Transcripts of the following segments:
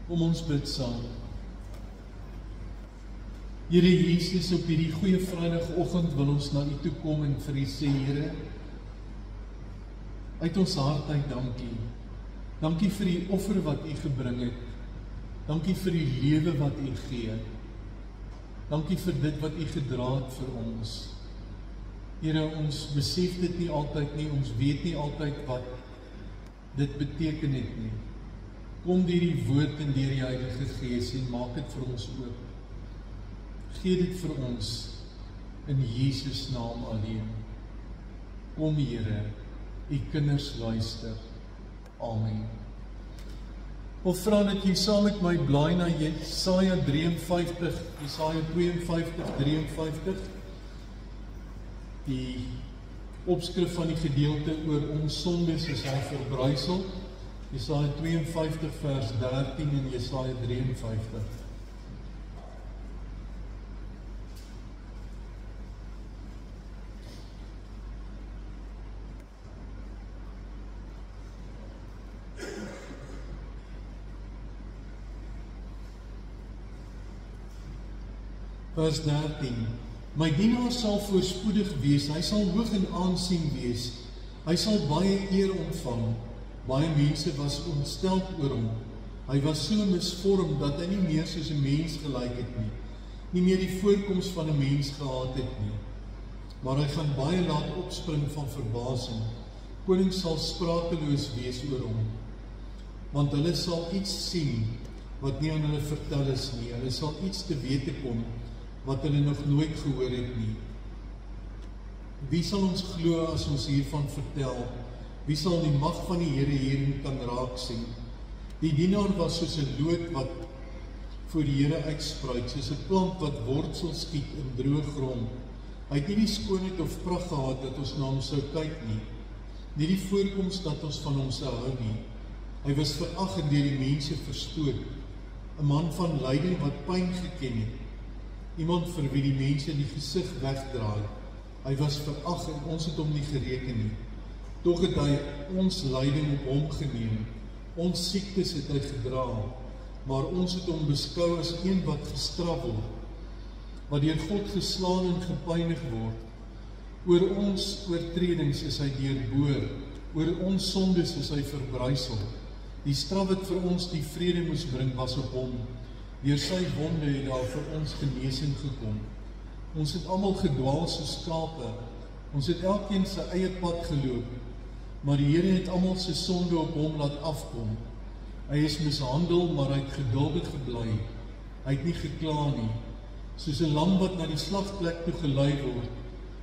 Kom ons bid saam. Here Jesus, op hierdie goeie Vrydagoggend wil ons na U toe kom en vir U sê, Here, uit ons hart uit dankie. Dankie vir die offer wat U gebring het. Dankie vir die lewe wat U gee. Dankie vir dit wat U gedra het vir ons. Here, ons besef dit nie altyd nie, ons weet nie altyd wat dit beteken het nie. Kom deur die woord en deur die Heilige Gees en maak dit vir ons oop. Gee dit vir ons in Jesus naam alleen. Kom Here, U kinders luister. Amen. Ek vra dat jy saam met my blaai na Jesaja 53, Jesaja 52, 53. Die opskrif van die gedeelte oor ons sondes is hy verbrysel. Jesaja 52 vers 13 en Jesaja 53. Vers 13. My dienaar sal voorspoedig wees, hy sal hoog in aansien wees, hy sal baie eer ontvang. Baie mense was ontsteld oor hom. Hy was so misvorm dat hy nie meer soos 'n mens gelyk het nie. Nie meer die voorkoms van 'n mens gehad het nie. Maar hy gaan baie laat opspring van verbasing. Konings sal sprakeloos wees oor hom. Want hulle sal iets sien wat nie aan hulle vertel is nie. Hulle sal iets te wete kom wat hulle nog nooit gehoor het nie. Wie sal ons glo as ons hiervan vertel? Wie sal die mag van die Here hierin kan raak sien? Die dienaar was soos 'n loot wat voor die Here uitspruit, soos 'n plant wat wortels skiet in droë grond. Hy het nie die skoonheid of pragt gehad dat ons na hom sou kyk nie. Nie die voorkoms dat ons van hom sou hou nie. Hy was verag en deur die mense verstoot. 'n Man van lyding wat pyn geken het. Iemand vir wie die mense die gesig wegdraai. Hy was verag en ons het hom nie gereken nie. Tog het hy ons lyding op hom geneem. Ons siektes het hy gedra, maar ons het hom beskou as een wat gestraf word, wat deur God geslaan en gepynig word. Oor ons oortredings is hy deurboor, oor ons sondes is hy verbrysel. Die straf wat vir ons die vrede moes bring was op hom. Deur sy wonde het daar vir ons genesing gekom. Ons het almal gedwaal soos skape. Ons het elkeen sy eie pad geloop. Maar die Here het almal sy sonde op hom laat afkom. Hy is mishandel, maar hy het geduldig gebly. Hy het nie gekla nie. Soos 'n lam wat na die slagplek toe gelei word,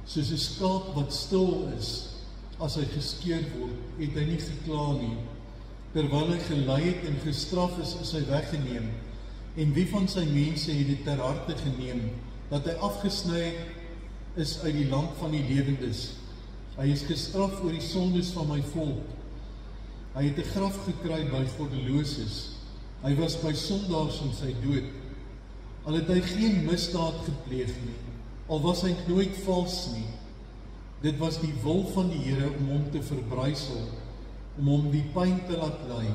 soos 'n skaap wat stil is, as hy geskeer word, het hy nie gekla nie. Terwyl hy gelei het en gestraf is hy weggeneem. En wie van sy mense het dit ter harte geneem, dat hy afgesny is uit die land van die lewendes. Hy is gestraf oor die sondes van my volk. Hy het 'n graf gekry by goddeloses. Hy was by sondaars in sy dood. Al het hy geen misdaad gepleeg nie, al was hy nooit vals nie. Dit was die wil van die Here om hom te verbrysel, om hom die pyn te laat ly.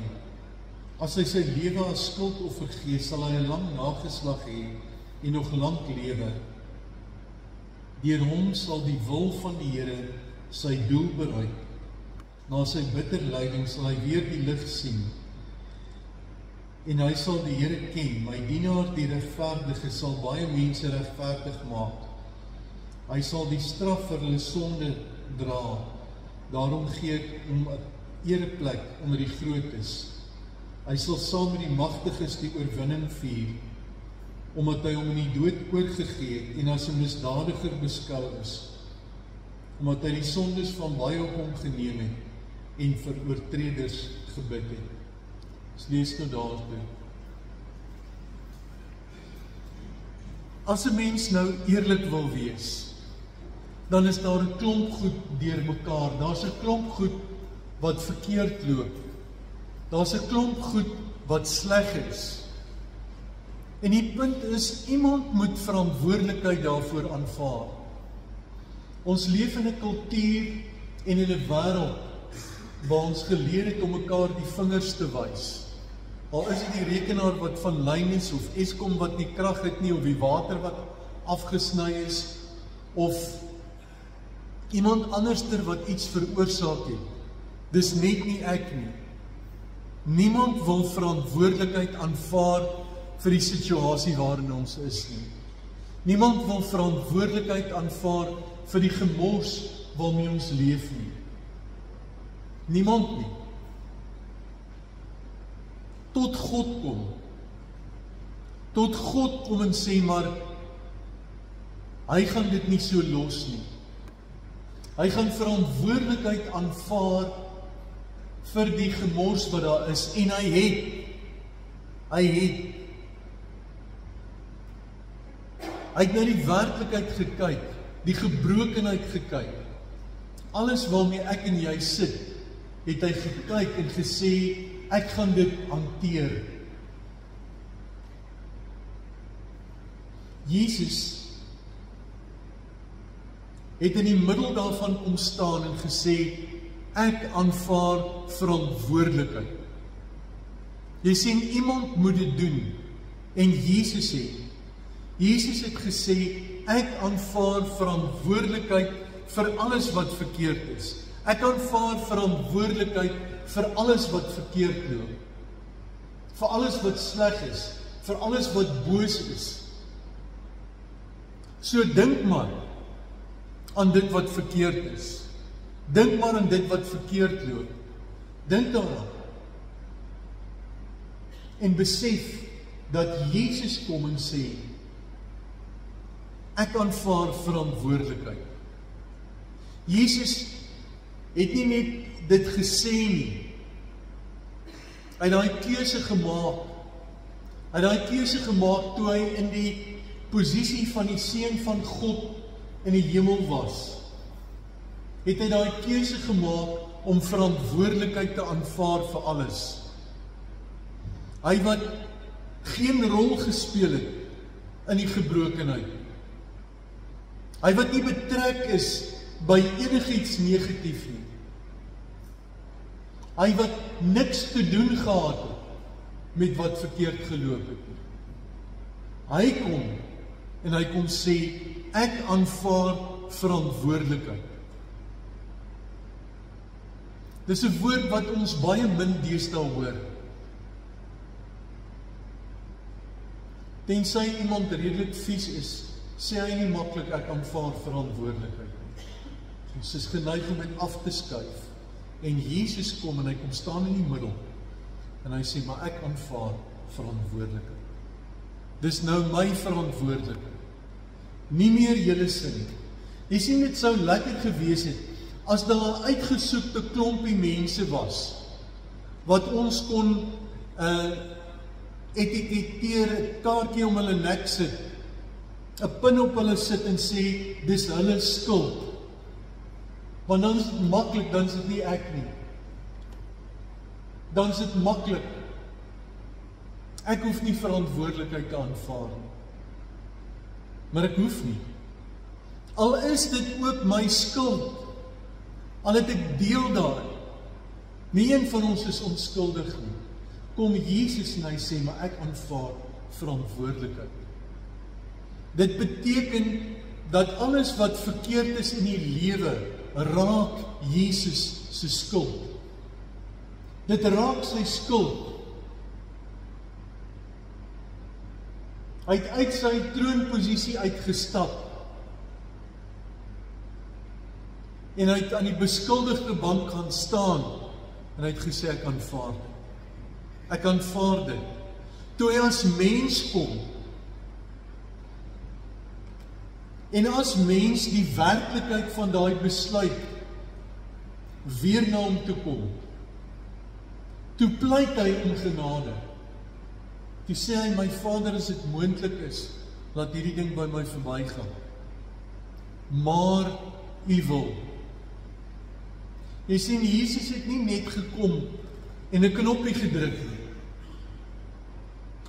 As hy sy lewe as skuldoffer gee, sal hy 'n lang nageslag hê en nog lank lewe. Deur hom sal die wil van die Here sy doel bereik. Na sy bitter lyding sal hy weer die lig sien. En hy sal die Here ken. My dienaar die regverdige sal baie mense regverdig maak. Hy sal die straf vir hulle sonde dra. Daarom gee ek hom 'n ereplek onder die grootes. Hy sal saam met die magtiges die oorwinning vier, omdat hy hom in die dood oorgegee het en as 'n misdadiger beskou is, omdat hy die sondes van baie op hom geneem het en vir oortreders gebid het. Ons lees nou daartoe. As 'n mens nou eerlik wil wees, dan is daar 'n klomp goed deur mekaar. Daar's 'n klomp goed wat verkeerd loop. Daar's 'n klomp goed wat sleg is. En die punt is, iemand moet verantwoordelikheid daarvoor aanvaar. Ons leef in 'n kultuur en in 'n wêreld waar ons geleer het om mekaar die vingers te wys. Al is dit die rekenaar wat van lyn is, of Eskom wat nie krag het nie, of die water wat afgesny is, of iemand anderster wat iets veroorsaak het. Dis net nie ek nie. Niemand wil verantwoordelikheid aanvaar vir die situasie waarin ons is nie. Niemand wil verantwoordelikheid aanvaar vir die gemors waarmee ons leef nie. Niemand nie. Tot God kom. Tot God kom en sê, maar hy gaan dit nie so los nie. Hy gaan verantwoordelikheid aanvaar vir die gemors wat daar is, en hy het na die werklikheid gekyk, die gebrokenheid gekyk. Alles waarmee ek en jy sit, het hy gekyk en gesê, ek gaan dit hanteer. Jesus het in die middel daarvan kom staan en gesê, ek aanvaar verantwoordelikheid. Jy sien, iemand moet dit doen, en Jesus het gesê, ek aanvaar verantwoordelikheid vir alles wat verkeerd is. Ek aanvaar verantwoordelikheid vir alles wat verkeerd loop. Vir alles wat sleg is, vir alles wat boos is. So dink maar aan dit wat verkeerd is. Dink maar aan dit wat verkeerd loop. Dink daaraan. En besef dat Jesus kom en sê, ek aanvaar verantwoordelikheid. Jesus het nie net dit gesê nie. Hy het daai keuse gemaak. Hy het daai keuse gemaak toe hy in die posisie van die seun van God in die hemel was. Het hy daai keuse gemaak om verantwoordelikheid te aanvaar vir alles. Hy wat geen rol gespeel het in die gebrokenheid. Hy wat nie betrek is by enigiets negatief nie. Hy wat niks te doen gehad het met wat verkeerd geloop het nie. Hy kom en hy kom sê, ek aanvaar verantwoordelikheid. Dis 'n woord wat ons baie min deesdae hoor. Tensy iemand redelik vies is, sê hy nie maklik, ek aanvaar verantwoordelikheid. Ons is geneig om dit af te skuif. En Jesus kom en hy kom staan in die middel. En hy sê, maar ek aanvaar verantwoordelikheid. Dis nou my verantwoordelikheid. Nie meer julle sin. Jy sien, dit sou lekker gewees het, as daar 'n uitgesoekte klompie mense was, wat ons kon etiketeer, 'n kaartjie om hulle nek sit, 'n pin op hulle sit en sê, dis hulle skuld. Want dan is dit maklik, dan is dit nie ek nie. Dan is dit maklik. Ek hoef nie verantwoordelikheid te aanvaar nie. Maar ek hoef nie. Al is dit ook my skuld, al het ek deel daarin. Nie een van ons is onskuldig nie. Kom Jesus en hy sê, maar ek aanvaar verantwoordelikheid. Dit beteken dat alles wat verkeerd is in die lewe, raak Jesus se skuld. Dit raak sy skuld. Hy het uit sy troonposisie uitgestap. En hy het aan die beskuldigde bank gaan staan. En hy het gesê, ek aanvaar dit. Ek aanvaar dit. Toe hy as mens kom, en as mens die werklikheid van daai besluit weer na hom toe kom, toe pleit hy om genade. Toe sê hy, my Vader, as dit moontlik is, laat hierdie ding by my verbygaan. Maar U wil. Jy sien, Jesus het nie net gekom en 'n knoppie gedruk nie.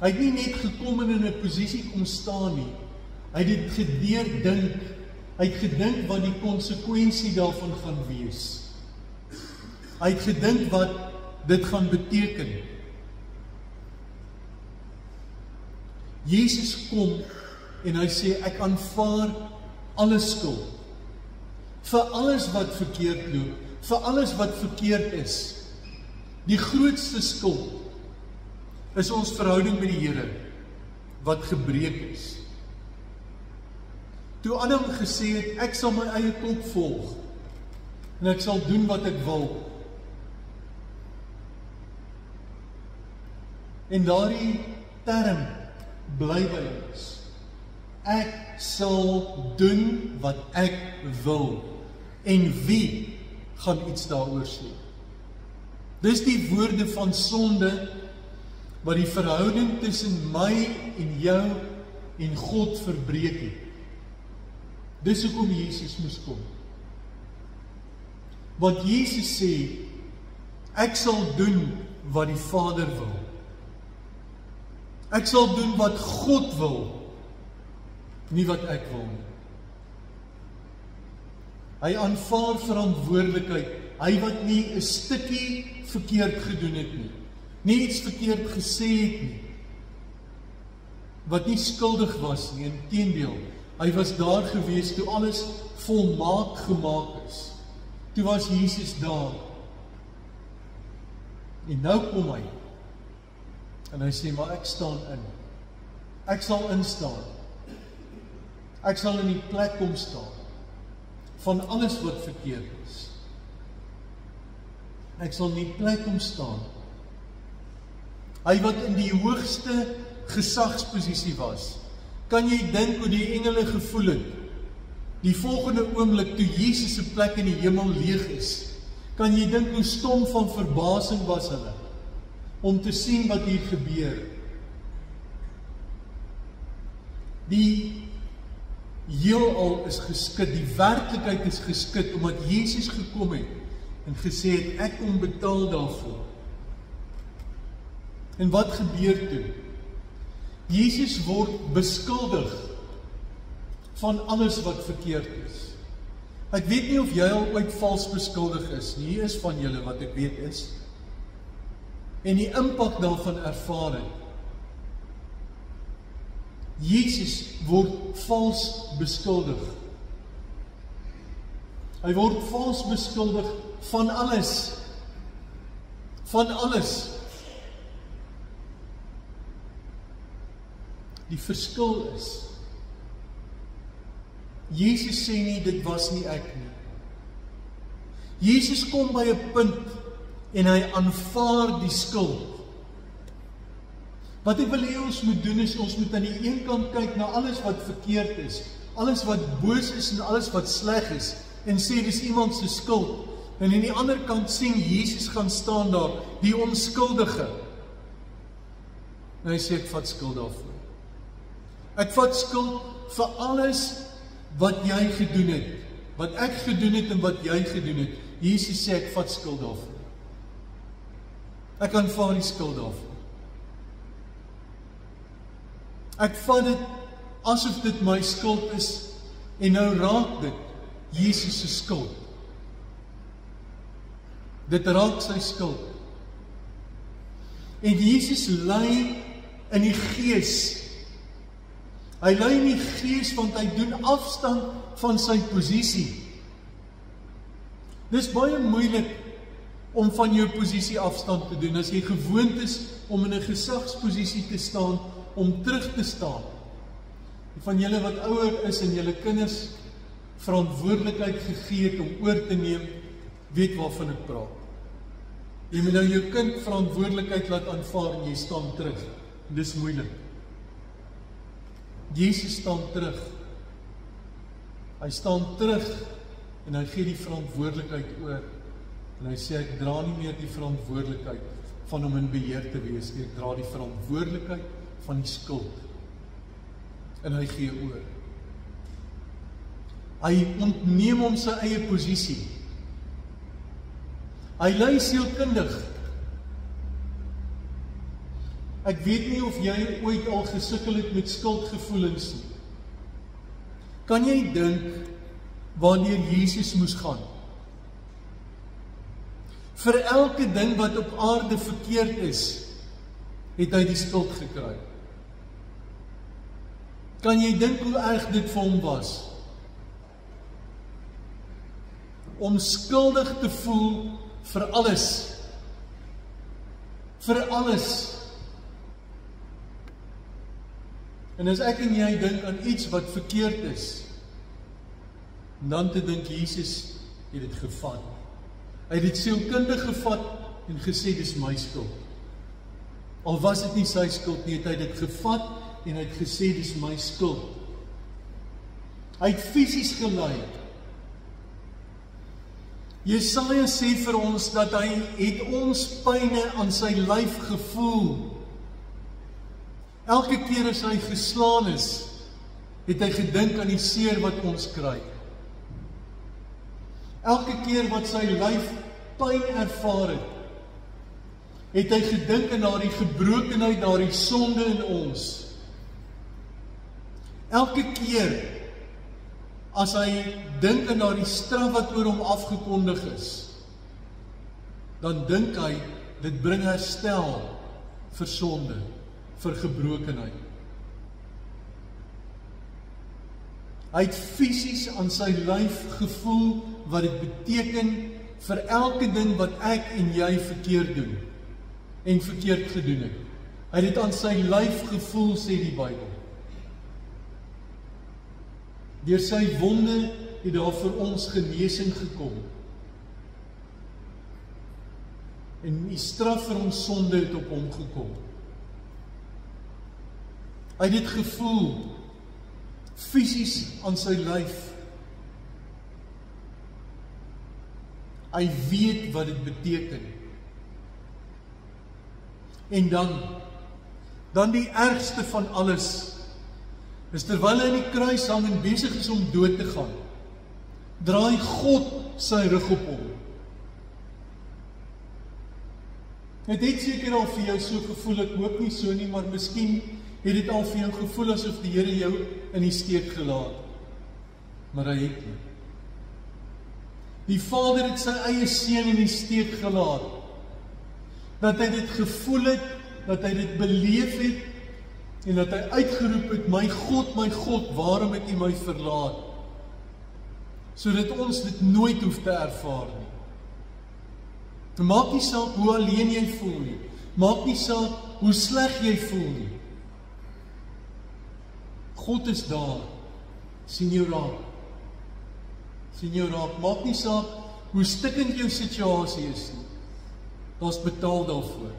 Hy het nie net gekom en in 'n posisie kom staan nie. Hy het dit gedeurdink. Hy het gedink wat die konsekwensie daarvan gaan wees. Hy het gedink wat dit gaan beteken. Jesus kom en hy sê, ek aanvaar alle skuld. Vir alles wat verkeerd loop, vir alles wat verkeerd is. Die grootste skuld is ons verhouding met die Here, wat gebreek is. Toe Adam gesê het, ek sal my eie kop volg, en ek sal doen wat ek wil. En daardie term bly by ons. Ek sal doen wat ek wil. En wie gaan iets daaroor sê? Dis die woorde van sonde, wat die verhouding tussen my en jou en God verbreek het. Dis hoekom Jesus moes kom. Want Jesus sê, ek sal doen wat die Vader wil. Ek sal doen wat God wil, nie wat ek wil nie. Hy aanvaar verantwoordelikheid, hy wat nie 'n stukkie verkeerd gedoen het nie, nie iets verkeerd gesê het nie, wat nie skuldig was nie, inteendeel, hy was daar gewees toe alles volmaak gemaak is. Toe was Jesus daar. En nou kom hy, en hy sê, maar ek staan in. Ek sal instaan. Ek sal in die plek kom staan, van alles wat verkeerd is. Ek sal in die plek kom staan. Hy wat in die hoogste gesagsposisie was. Kan jy dink hoe die engele gevoel het? Die volgende oomblik toe Jesus se plek in die hemel leeg is. Kan jy dink hoe stom van verbasing was hulle? Om te sien wat hier gebeur. Die heelal is geskit, die werklikheid is geskit, omdat Jesus gekom het en gesê het, ek kom betaal daarvoor. En wat gebeur toe? Jesus word beskuldig van alles wat verkeerd is. Ek weet nie of jy al ooit vals beskuldig is nie, hier is van julle wat ek weet is, en die impak daarvan ervaar het. Jesus word vals beskuldig. Hy word vals beskuldig van alles. Van alles. Die verskil is, Jesus sê nie, dit was nie ek nie. Jesus kom by 'n punt en hy aanvaar die skuld. Wat ek wil hê ons moet doen is, ons moet aan die een kant kyk na alles wat verkeerd is, alles wat boos is en alles wat sleg is, en sê dis iemand se skuld. En aan die ander kant sien Jesus gaan staan daar, die onskuldige. En hy sê, ek vat skuld daarvoor. Ek vat skuld vir alles wat jy gedoen het, wat ek gedoen het en wat jy gedoen het. Jesus sê, ek vat skuld daarvoor. Ek aanvaar die skuld daarvoor. Ek vat dit asof dit my skuld is, en nou raak dit Jesus se skuld. Dit raak sy skuld. En Jesus lei in die gees. Hy lei in die gees, want hy doen afstand van sy posisie. Dis baie moeilik om van jou posisie afstand te doen, as jy gewoond is om in 'n gesagsposisie te staan, om terug te staan. Van julle wat ouer is en julle kinders verantwoordelikheid gegee het om oor te neem, weet waarvan ek praat. Jy moet nou jou kind verantwoordelikheid laat aanvaar en jy staan terug. Dis moeilik. Jesus staan terug. Hy staan terug en hy gee die verantwoordelikheid oor. En hy sê, ek dra nie meer die verantwoordelikheid van om in beheer te wees. Ek dra die verantwoordelikheid van die skuld. En hy gee oor. Hy ontneem hom sy eie posisie. Hy lei sielkundig. Ek weet nie of jy ooit al gesukkel het met skuldgevoelens nie. Kan jy dink wanneer Jesus moes gaan? Vir elke ding wat op aarde verkeerd is, het hy die skuld gekry. Kan jy dink hoe erg dit vir hom was? Om skuldig te voel vir alles. Vir alles. En as ek en jy dink aan iets wat verkeerd is, dan te dink Jesus het dit gevat. Hy het dit sielkundig gevat en gesê dis my skuld. Al was dit nie sy skuld nie, het hy dit gevat en hy het gesê dis my skuld. Hy het fisies gelei. Jesaja sê vir ons dat hy het ons pyne aan sy lyf gevoel. Elke keer as hy geslaan is, het hy gedink aan die seer wat ons kry. Elke keer wat sy lyf pyn ervaar het hy gedink aan daardie gebrokenheid, daardie sonde in ons. Elke keer as hy dink aan daardie straf wat oor hom afgekondig is, dan dink hy, dit bring herstel vir sonde, vir gebrokenheid. Hy het fisies aan sy lyf gevoel wat dit beteken vir elke ding wat ek en jy verkeerd doen en verkeerd gedoen het. Hy het dit aan sy lyf gevoel, sê die Bybel. Deur sy wonde het daar vir ons genesing gekom. En die straf vir ons sonde het op hom gekom. Hy het dit gevoel, fisies aan sy lyf. Hy weet wat dit beteken. En dan die ergste van alles, is terwyl hy in die kruis hang en besig is om dood te gaan, draai God sy rug op hom. Het seker al vir jou so gevoel, ek hoop nie so nie, maar miskien het dit al vir jou gevoel asof die Here jou in die steek gelaat. Maar hy het nie. Die Vader het sy eie seun in die steek gelaat. Dat hy dit gevoel het, dat hy dit beleef het, en dat hy uitgeroep het, my God, waarom het U my verlaat? Sodat ons dit nooit hoef te ervaar nie. Het maak nie saak hoe alleen jy voel nie. Maak nie saak hoe sleg jy voel nie. God is daar. Sien jou raak. Sien jou raak. Maak nie saak hoe stikkend jou situasie is nie. Daar's betaal daarvoor.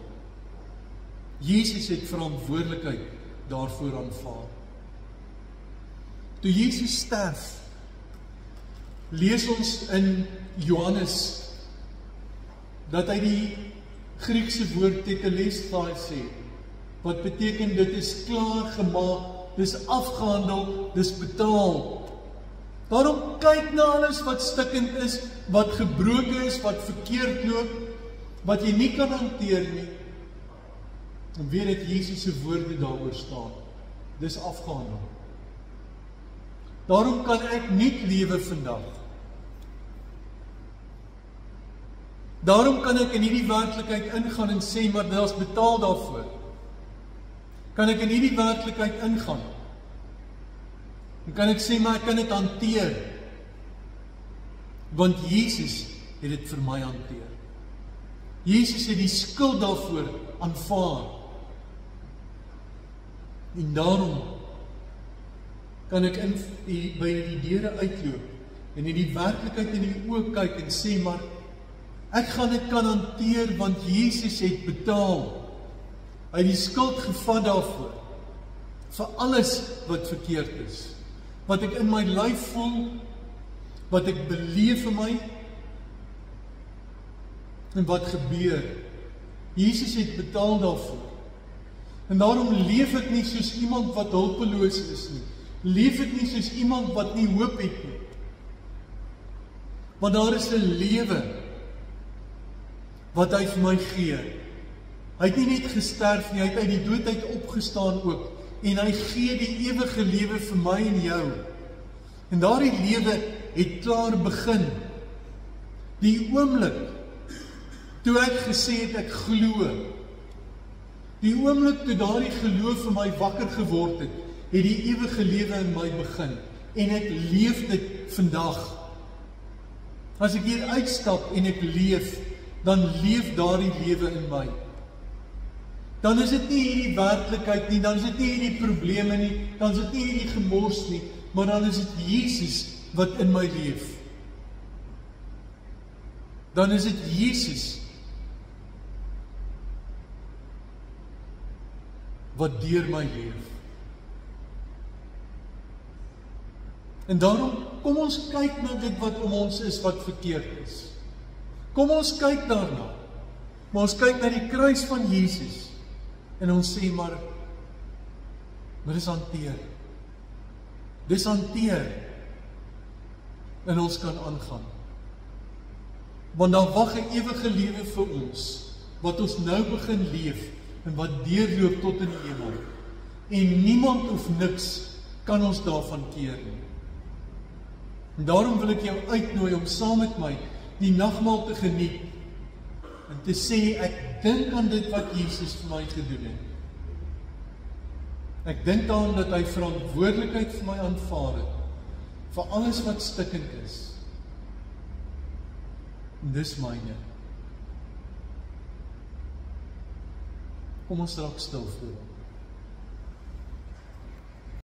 Jesus het verantwoordelikheid daarvoor aanvaar. Toe Jesus sterf, lees ons in Johannes dat hy die Griekse woord tetelestai sê, wat beteken dit is klaar gemaak, dis afgehandel, dis betaal. Daarom kyk na alles wat stikkend is, wat gebroken is, wat verkeerd loop, wat jy nie kan hanteer nie, en weet dat Jesus se woorde daaroor staan. Dis afgehandel. Daarom kan ek nie lewe vandag. Daarom kan ek in hierdie werklikheid ingaan en sê, maar daar's betaal daarvoor. Kan ek in hierdie werklikheid ingaan? En kan ek sê, maar ek kan dit hanteer. Want Jesus het dit vir my hanteer. Jesus het die skuld daarvoor aanvaar. En daarom kan ek by die deure uitloop en in die werklikheid in die oë kyk en sê, maar ek gaan dit kan hanteer, want Jesus het betaal. Hy het die skuld gevat daarvoor, vir alles wat verkeerd is, wat ek in my lyf voel, wat ek beleef in my, en wat gebeur. Jesus het betaal daarvoor. En daarom leef ek nie soos iemand wat hulpeloos is nie. Leef ek nie soos iemand wat nie hoop het nie. Want daar is 'n lewe wat hy vir my gee. Hy het nie net gesterf nie, hy het uit die dood uit opgestaan ook. En hy gee die ewige lewe vir my en jou. En daardie lewe het klaar begin. Die oomblik toe ek gesê het ek glo. Die oomblik toe daardie geloof vir my wakker geword het, het die ewige lewe in my begin, en ek leef dit vandag. As ek hier uitstap en ek leef, dan leef daardie lewe in my. Dan is dit nie hierdie werklikheid nie, dan is dit nie hierdie probleme nie, dan is dit nie hierdie gemors nie, maar dan is dit Jesus wat in my leef. Dan is dit Jesus wat deur my leef. En daarom, kom ons kyk na dit wat om ons is wat verkeerd is. Kom ons kyk daarna. Maar ons kyk na die kruis van Jesus en ons sê maar dis hanteer. Dis hanteer. En ons kan aangaan. Want dan wag 'n ewige lewe vir ons, wat ons nou begin leef en wat deurloop tot in die hemel. En niemand of niks kan ons daarvan keer nie. En daarom wil ek jou uitnooi om saam met my die nagmaal te geniet en te sê, ek dink aan dit wat Jesus vir my gedoen het. Ek dink daaraan dat hy verantwoordelikheid vir my aanvaar het, vir alles wat stikkend is. En dis myne. Kom ons raak stil voor hom.